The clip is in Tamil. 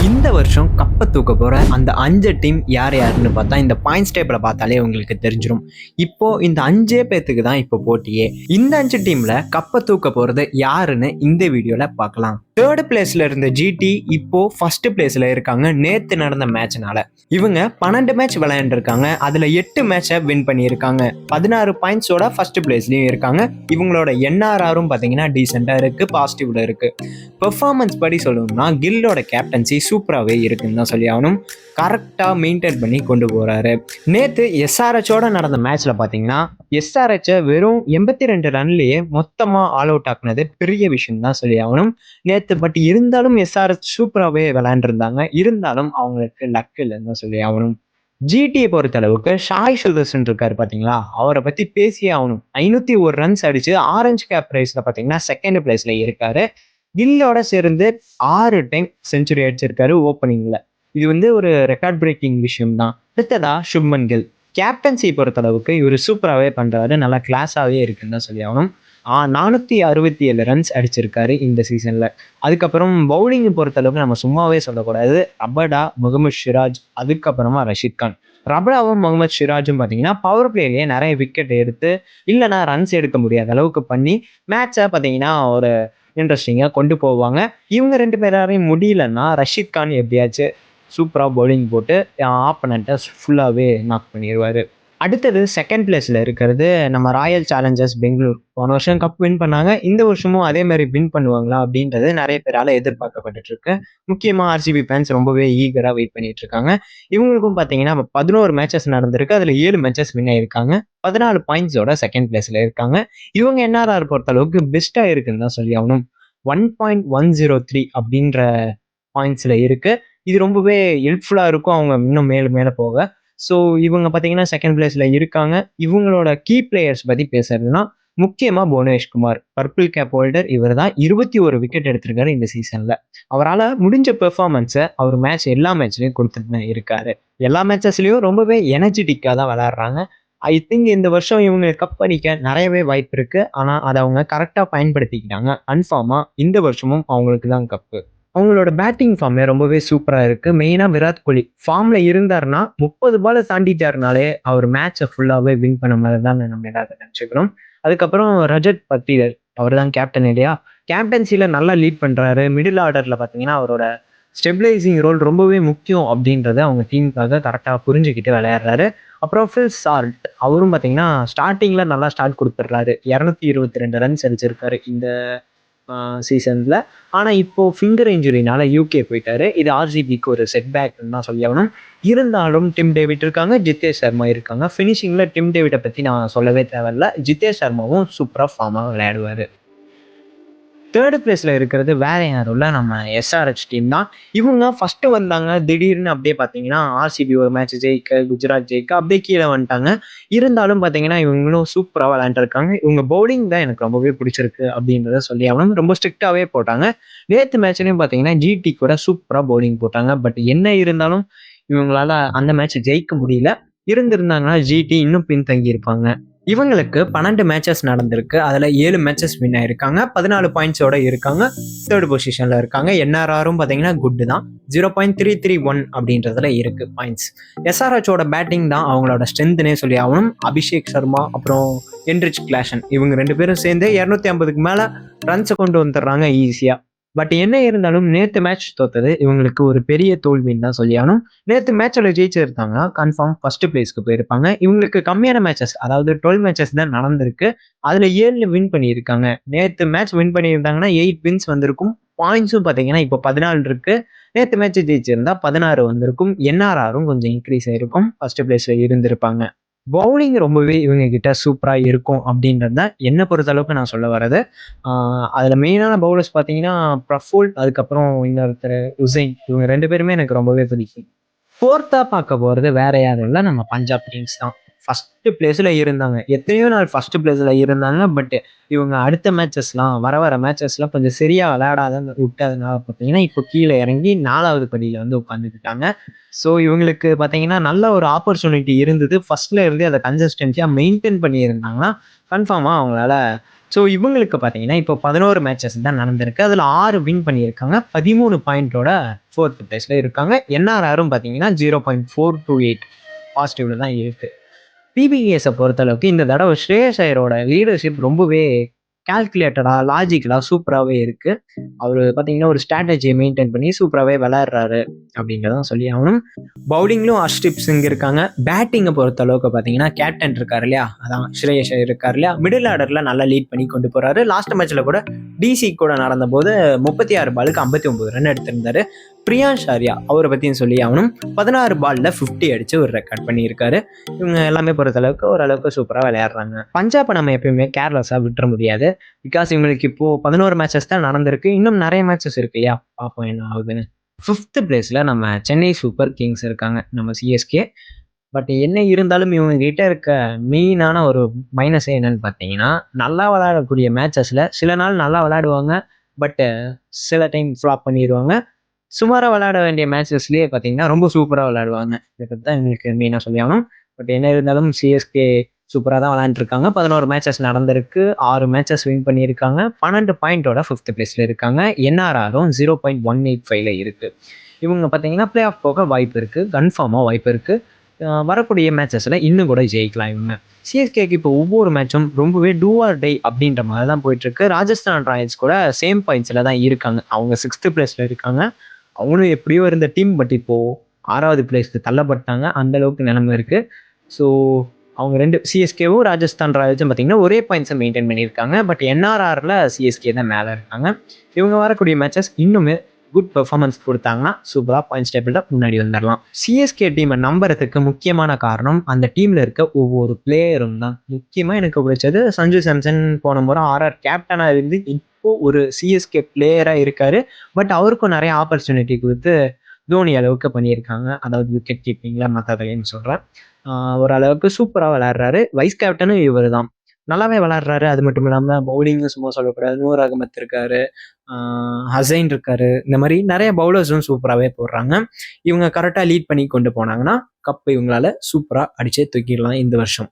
இந்த வருஷம் கப்பை தூக்க போற அந்த 5 டீம் யார் யாருன்னு பார்த்தா இந்த பாயிண்ட்ஸ் டேபிள பார்த்தாலே உங்களுக்கு தெரிஞ்சிடும். இப்போ இந்த 5 பேத்துக்கு தான் இப்போ போட்டியே. இந்த 5 டீம்ல கப்பை தூக்க போறது யாருன்னு இந்த வீடியோல பார்க்கலாம். 3rd பிளேஸ்ல இருந்த ஜிடி இப்போ ஃபர்ஸ்ட் பிளேஸ்ல இருக்காங்க. நேத்து நடந்த மேட்ச்னால இவங்க 12 மேட்ச் விளையாண்டுருக்காங்க. அதுல 8 மேட்சை வின் பண்ணியிருக்காங்க. 16 பாயிண்ட்ஸோட ஃபர்ஸ்ட் பிளேஸ்லயும் இருக்காங்க. இவங்களோட என்ஆர்ஆரும் பாத்தீங்கன்னா டீசெண்டா இருக்கு, பாசிட்டிவ்ல இருக்கு. பெர்ஃபார்மன்ஸ் படி சொல்லணும்னா கில்லோட கேப்டன்சி சூப்பராகவே இருக்குன்னு தான் சொல்லி ஆகணும். கரெக்டாக மெயின்டைன் பண்ணி கொண்டு போகிறாரு. நேற்று எஸ்ஆர்ஹெச்சோட நடந்த மேட்ச்சில் பார்த்தீங்கன்னா எஸ்ஆர்ஹெச்சை வெறும் 82 ரன்லேயே மொத்தமாக ஆல் அவுட் ஆக்குனது பெரிய விஷயம் தான் சொல்லி ஆகணும் நேற்று. பட் இருந்தாலும் எஸ்ஆர்ஹெச் சூப்பராகவே விளையாண்டுருந்தாங்க. இருந்தாலும் அவங்களுக்கு லக் இல்லைன்னு தான் சொல்லி ஆகணும். ஜிடியை பொறுத்த அளவுக்கு ஷாய் சுதர்சன் இருக்காரு பார்த்தீங்களா, அவரை பற்றி பேசியே ஆகணும். 501 ரன்ஸ் அடிச்சு ஆரஞ்சு கேப் ரைஸில் பார்த்தீங்கன்னா 2nd பிளேஸ்ல இருக்காரு. கில்லோட சேர்ந்து 6 டைம் செஞ்சுரி அடிச்சிருக்காரு ஓப்பனிங்ல. இது ஒரு ரெக்கார்ட் பிரேக்கிங் விஷயம் தான். அடுத்ததா சுப்மன் கில் கேப்டன்சி பொறுத்த அளவுக்கு இவர் சூப்பராகவே பண்றாரு, நல்லா கிளாஸாவே இருக்குன்னு தான் சொல்லி ஆகணும். 467 ரன்ஸ் அடிச்சிருக்காரு இந்த சீசன்ல. அதுக்கப்புறம் பவுலிங் பொறுத்த அளவுக்கு நம்ம சும்மாவே சொல்லக்கூடாது. ரபடா, முகமது சிராஜ், அதுக்கப்புறமா ரஷீத் கான். ரபடாவும் முகமது சிராஜும் பார்த்தீங்கன்னா பவர் பிளேலேயே நிறைய விக்கெட் எடுத்து இல்லைன்னா ரன்ஸ் எடுக்க முடியாத அளவுக்கு பண்ணி மேட்சை பார்த்தீங்கன்னா ஒரு இன்ட்ரெஸ்டிங்காக கொண்டு போவாங்க. இவங்க 2 பேராரையும் முடியலன்னா ரஷீத் கான் எப்படியாச்சும் சூப்பராக பவுலிங் போட்டு ஆப்பனண்ட்டை ஃபுல்லாகவே நாக் பண்ணிடுவார். அடுத்தது 2nd பிளேஸில் இருக்கிறது நம்ம ராயல் சேலஞ்சர்ஸ் பெங்களூர். போன வருஷம் கப் வின் பண்ணாங்க. இந்த வருஷமும் அதே மாதிரி வின் பண்ணுவாங்களா அப்படின்றது நிறைய பேரால் எதிர்பார்க்கப்பட்டு இருக்கு. முக்கியமாக ஆர்சிபி ஃபேன்ஸ் ரொம்பவே ஈகராக வெயிட் பண்ணிட்டு இருக்காங்க. இவங்களுக்கும் பார்த்தீங்கன்னா 11 மேட்சஸ் நடந்திருக்கு. அதில் 7 மேட்சஸ் வின் ஆயிருக்காங்க. 14 பாயிண்ட்ஸோட 2nd பிளேஸ்ல இருக்காங்க. இவங்க என்ஆர்ஆர் பொறுத்த அளவுக்கு பெஸ்டா இருக்குன்னு தான் சொல்லி ஆகணும். 1.103 அப்படின்ற பாயிண்ட்ஸ்ல இருக்கு. இது ரொம்பவே ஹெல்ப்ஃபுல்லா இருக்கும் அவங்க இன்னும் மேல போக. ஸோ இவங்க பார்த்தீங்கன்னா 2nd பிளேஸ்ல இருக்காங்க. இவங்களோட கீ பிளேயர்ஸ் பத்தி பேசுறதுன்னா முக்கியமா Bhuvanesh Kumar, purple cap holder. இவர் தான் 21 விக்கெட் எடுத்திருக்காரு இந்த சீசன்ல. அவரால் முடிஞ்ச பெர்ஃபார்மன்ஸை அவர் எல்லா மேட்ச்லயும் கொடுத்துட்டு இருக்காரு. எல்லா மேட்சஸ்லயும் ரொம்பவே எனர்ஜெட்டிக்கா தான் விளையாடுறாங்க. ஐ திங்க் இந்த வருஷம் இவங்க கப் அடிக்க நிறையவே வாய்ப்பு இருக்கு. ஆனா அதை அவங்க கரெக்டா பயன்படுத்திக்கிட்டாங்க. கன்ஃபார்மா இந்த வருஷமும் அவங்களுக்கு தான் கப்பு. அவங்களோட பேட்டிங் ஃபார்மே ரொம்பவே சூப்பரா இருக்கு. மெயினா விராட் கோலி ஃபார்ம்ல இருந்தாருன்னா 30 பால் தாண்டிட்டாருனாலே அவர் மேட்சை ஃபுல்லாவே வின் பண்ண மாதிரி தான் நம்ம எல்லாரும் நினைச்சுக்கிறோம். அதுக்கப்புறம் ரஜத் பட்டிதர், அவர் தான் கேப்டன் இல்லையா, கேப்டன்சில நல்லா லீட் பண்றாரு. மிடில் ஆர்டர்ல பாத்தீங்கன்னா அவரோட ஸ்டெபிலைசிங் ரோல் ரொம்பவே முக்கியம் அப்படின்றத அவங்க டீமுக்காக கரெக்டாக புரிஞ்சுக்கிட்டு விளையாடுறாரு. அப்புறம் ஃபில் சால்ட், அவரும் பார்த்தீங்கன்னா ஸ்டார்டிங்ல நல்லா ஸ்டார்ட் கொடுத்துட்றாரு. 222 ரன்ஸ் அடிச்சிருக்காரு இந்த சீசன்ல. ஆனால் இப்போ ஃபிங்கர் இன்ஜுரினால யூகே போயிட்டாரு. இது ஆர்சிபிக்கு ஒரு செட் பேக்னு தான் சொல்லி ஆகணும். இருந்தாலும் டிம் டேவிட் இருக்காங்க, ஜிதேஷ் சர்மா இருக்காங்க. ஃபினிஷிங்ல டிம் டேவிட்டை பற்றி நான் சொல்லவே தேவையில்ல. ஜிதேஷ் சர்மாவும் சூப்பராக ஃபார்மாக விளையாடுவார். 3rd பிளேஸ்ல இருக்கிறது வேற யாரும் இல்லை, நம்ம எஸ்ஆர்ஹெச் டீம் தான். இவங்க ஃபர்ஸ்ட் வந்தாங்க, திடீர்னு அப்படியே பார்த்தீங்கன்னா ஆர்சிபி ஒரு மேட்ச் ஜெயிக்க, குஜராத் ஜெயிக்க, அப்படியே கீழே வந்துட்டாங்க. இருந்தாலும் பார்த்தீங்கன்னா இவங்களும் சூப்பராக விளையாண்டுருக்காங்க. இவங்க பவுலிங் தான் எனக்கு ரொம்பவே பிடிச்சிருக்கு அப்படின்றத சொல்லி அவங்க ரொம்ப ஸ்ட்ரிக்டாகவே போட்டாங்க. நேற்று மேட்ச்லையும் பார்த்தீங்கன்னா ஜிடி கூட சூப்பராக பவுலிங் போட்டாங்க. பட் என்ன இருந்தாலும் இவங்களால அந்த மேட்ச் ஜெயிக்க முடியல. இருந்திருந்தாங்கன்னா ஜிடி இன்னும் பின்தங்கி இருப்பாங்க. இவங்களுக்கு 12 மேட்சஸ் நடந்திருக்கு. அதில் 7 மேட்சஸ் வின் ஆயிருக்காங்க. 14 பாயிண்ட்ஸோட இருக்காங்க. 3rd பொசிஷன்ல இருக்காங்க. என்ஆர்ஆரும் பார்த்தீங்கன்னா குட் தான், 0.331 அப்படின்றதுல இருக்கு பாயிண்ட்ஸ். எஸ்ஆர்ஹெச்சோட பேட்டிங் தான் அவங்களோட ஸ்ட்ரென்த்னே சொல்லி ஆகணும். அபிஷேக் சர்மா அப்புறம் என்ரிச் கிளாஷன் இவங்க 2 பேரும் சேர்ந்து 250க்கு மேல ரன்ஸை கொண்டு வந்துடுறாங்க ஈஸியா. பட் என்ன இருந்தாலும் நேற்று மேட்ச் தோத்தது இவங்களுக்கு ஒரு பெரிய தோல்வின்னு தான் சொல்லி ஆகணும். நேற்று மேட்சில் ஜெயிச்சிருந்தாங்கன்னா கன்ஃபார்ம் ஃபர்ஸ்ட் பிளேஸ்க்கு போயிருப்பாங்க. இவங்களுக்கு கம்மியான மேட்சஸ், அதாவது 12 மேட்சஸ் தான் நடந்திருக்கு. அதில் 7 வின் பண்ணியிருக்காங்க. நேற்று மேட்ச் வின் பண்ணியிருந்தாங்கன்னா 8 வின்ஸ் வந்திருக்கும். பாயிண்ட்ஸும் பார்த்தீங்கன்னா இப்போ 14 இருக்கு. நேற்று மேட்ச் ஜெயிச்சிருந்தா 16 வந்திருக்கும். என்ஆர்ஆரும் கொஞ்சம் இன்க்ரீஸ் ஆயிருக்கும், ஃபர்ஸ்ட் பிளேஸ்ல இருந்திருப்பாங்க. பவுலிங் ரொம்பவே இவங்க கிட்ட சூப்பராக இருக்கும் அப்படின்றது தான் என்னை பொறுத்த அளவுக்கு நான் சொல்ல வர்றது. அதில் மெயினான பவுலர்ஸ் பார்த்தீங்கன்னா பிரஃபுல், அதுக்கப்புறம் இன்னொருத்தர் உசைன், இவங்க 2 பேருமே எனக்கு ரொம்பவே பிடிக்கும். 4th பார்க்க போகிறது வேற யாரும் இல்லை, நம்ம பஞ்சாப் கிங்ஸ் தான். ஃபர்ஸ்ட் பிளேஸில் இருந்தாங்க, எத்தனையோ நாள் ஃபர்ஸ்ட் பிளேஸில் இருந்தாங்க. பட் இவங்க அடுத்த மேட்சஸ்லாம் வர மேட்சஸ்லாம் கொஞ்சம் சரியாக விளையாடாத விட்டதுனால பார்த்தீங்கன்னா இப்போ கீழே இறங்கி 4வது படியில் உட்காந்துக்கிட்டாங்க. ஸோ இவங்களுக்கு பார்த்தீங்கன்னா நல்ல ஒரு ஆப்பர்ச்சுனிட்டி இருந்தது. ஃபர்ஸ்ட்ல இருந்து அதை கன்சிஸ்டன்சியாக மெயின்டைன் பண்ணியிருந்தாங்கன்னா கன்ஃபார்மாக அவங்களால ஸோ இவங்களுக்கு பார்த்தீங்கன்னா இப்போ 11 மேட்சஸ் தான் நடந்திருக்கு. அதில் 6 வின் பண்ணியிருக்காங்க. 13 பாயிண்டோட 4th பிளேஸில் இருக்காங்க. என்ஆர்ஆரும் பார்த்தீங்கன்னா 0.428 பாசிட்டிவ்ல தான் இருக்கு. பிபிஎஸை பொறுத்தளவுக்கு இந்த தடவை ஸ்ரேயஸ் ஐயரோட லீடர்ஷிப் ரொம்பவே கால்குலேட்டடாக லாஜிக்கலாக சூப்பராகவே இருக்குது. அவர் பார்த்தீங்கன்னா ஒரு ஸ்ட்ராட்டஜியை மெயின்டைன் பண்ணி சூப்பராகவே விளையாடுறாரு அப்படிங்கிறதான் சொல்லி ஆகணும். பவுலிங்லும் ஹர்ஷ்தீப் சிங் இருக்காங்க. பேட்டிங்கை பொறுத்த அளவுக்கு பார்த்தீங்கன்னா கேப்டன் இருக்கார் இல்லையா, அதான் ஸ்ரேயஸ் ஐயர் இருக்கார் இல்லையா, மிடில் ஆர்டரில் நல்லா லீட் பண்ணி கொண்டு போகிறாரு. லாஸ்ட் மேட்ச்சில் கூட டிசி கூட நடந்தபோது 36 பாலுக்கு 59 ரன் எடுத்திருந்தாரு. பிரியான்ஷ் ஆர்யா அவரை பற்றியும் சொல்லி ஆகணும். 16 பாலில் 50 அடித்து ஒரு ரெக்கார்ட் பண்ணியிருக்காரு. இவங்க எல்லாமே பொறுத்தளவுக்கு ஓரளவுக்கு சூப்பராக விளையாடுறாங்க. பஞ்சாபை நம்ம எப்பயுமே கேர்லெஸ்ஸாக விட்டுற முடியாது. பிகாஸ் இவங்களுக்கு இப்போது 11 மேட்சஸ் தான் நடந்திருக்கு. இன்னும் நிறைய மேட்சஸ் இருக்கு இல்லையா, பார்ப்போம் என்ன ஆகுதுன்னு. 5th பிளேஸில் நம்ம சென்னை சூப்பர் கிங்ஸ் இருக்காங்க, நம்ம சிஎஸ்கே. பட் என்ன இருந்தாலும் இவங்க கிட்ட இருக்க மெயினான ஒரு மைனஸே என்னன்னு பார்த்தீங்கன்னா, நல்லா விளையாடக்கூடிய மேட்சஸில் சில நாள் நல்லா விளையாடுவாங்க. பட் சில டைம் ஃப்ளாப் பண்ணிடுவாங்க. சுமாராக விளையாட வேண்டிய மேட்சஸ்லேயே பார்த்தீங்கன்னா ரொம்ப சூப்பராக விளையாடுவாங்க. இதை பற்றி தான் எங்களுக்கு மெயினாக சொல்லி ஆகணும். பட் என்ன இருந்தாலும் சிஎஸ்கே சூப்பராக தான் விளையாண்டுருக்காங்க. 11 மேட்சஸ் நடந்திருக்கு. 6 மேட்சஸ் வின் பண்ணியிருக்காங்க. 12 பாயிண்டோட 5th பிளேஸில் இருக்காங்க. என்ஆர்ஆரும் 0.185ல இருக்குது. இவங்க பார்த்தீங்கன்னா பிளே ஆஃப் போக வாய்ப்பு இருக்குது, கன்ஃபார்மாக வாய்ப்பு இருக்குது. வரக்கூடிய மேட்சஸில் இன்னும் கூட ஜெயிக்கலாம் இவங்க. சிஎஸ்கேக்கு இப்போ ஒவ்வொரு மேட்சும் ரொம்பவே டூ ஆர் டை அப்படின்ற மாதிரி தான் போயிட்டுருக்கு. ராஜஸ்தான் ராயல்ஸ் கூட சேம் பாயிண்ட்ஸில் தான் இருக்காங்க. அவங்க 6th பிளேஸில் இருக்காங்க. அவங்களும் எப்படியோ இருந்த டீம், பட் இப்போது 6வது பிளேஸ்க்கு தள்ளப்பட்டாங்க. அந்தளவுக்கு நிலைமை இருக்குது. ஸோ அவங்க ரெண்டு சிஎஸ்கேவும் ராஜஸ்தான் ராயல்ஸும் பார்த்தீங்கன்னா ஒரே பாயிண்ட்ஸை மெயின்டைன் பண்ணியிருக்காங்க. பட் என்ஆர்ஆரில் சிஎஸ்கே தான் மேலே இருக்காங்க. இவங்க வரக்கூடிய மேட்சஸ் இன்னுமே குட் பெர்ஃபார்மன்ஸ் கொடுத்தாங்கன்னா சூப்பராக பாயிண்ட்ஸ் டேபிளில் முன்னாடி வந்துடலாம். சிஎஸ்கே டீமை நம்புறதுக்கு முக்கியமான காரணம் அந்த டீமில் இருக்க ஒவ்வொரு பிளேயரும் தான். முக்கியமாக எனக்கு பிடிச்சது சஞ்சு சாம்சன். போன முறை ஆர்ஆர் கேப்டனாக இருந்து இப்போது ஒரு சிஎஸ்கே பிளேயராக இருக்கார். பட் அவருக்கும் நிறைய ஆப்பர்ச்சுனிட்டி கொடுத்து தோனி அளவுக்கு பண்ணியிருக்காங்க. அதாவது விக்கெட் கீப்பிங்கில் மற்றதைன்னு சொல்கிறேன். ஓரளவுக்கு சூப்பராக விளையாடுறாரு. வைஸ் கேப்டனும் இவர் தான், நல்லாவே விளையாடுறாரு. அது மட்டும் இல்லாமல் பவுலிங்கும் சும்மா சொல்லக்கூடாது. நூர் அகமத் இருக்காரு, ஹசைன் இருக்காரு. இந்த மாதிரி நிறைய பவுலர்ஸும் சூப்பராகவே போடுறாங்க. இவங்க கரெக்டாக லீட் பண்ணி கொண்டு போனாங்கன்னா கப்பு இவங்களால சூப்பராக அடிச்சே தூக்கிடலாம் இந்த வருஷம்.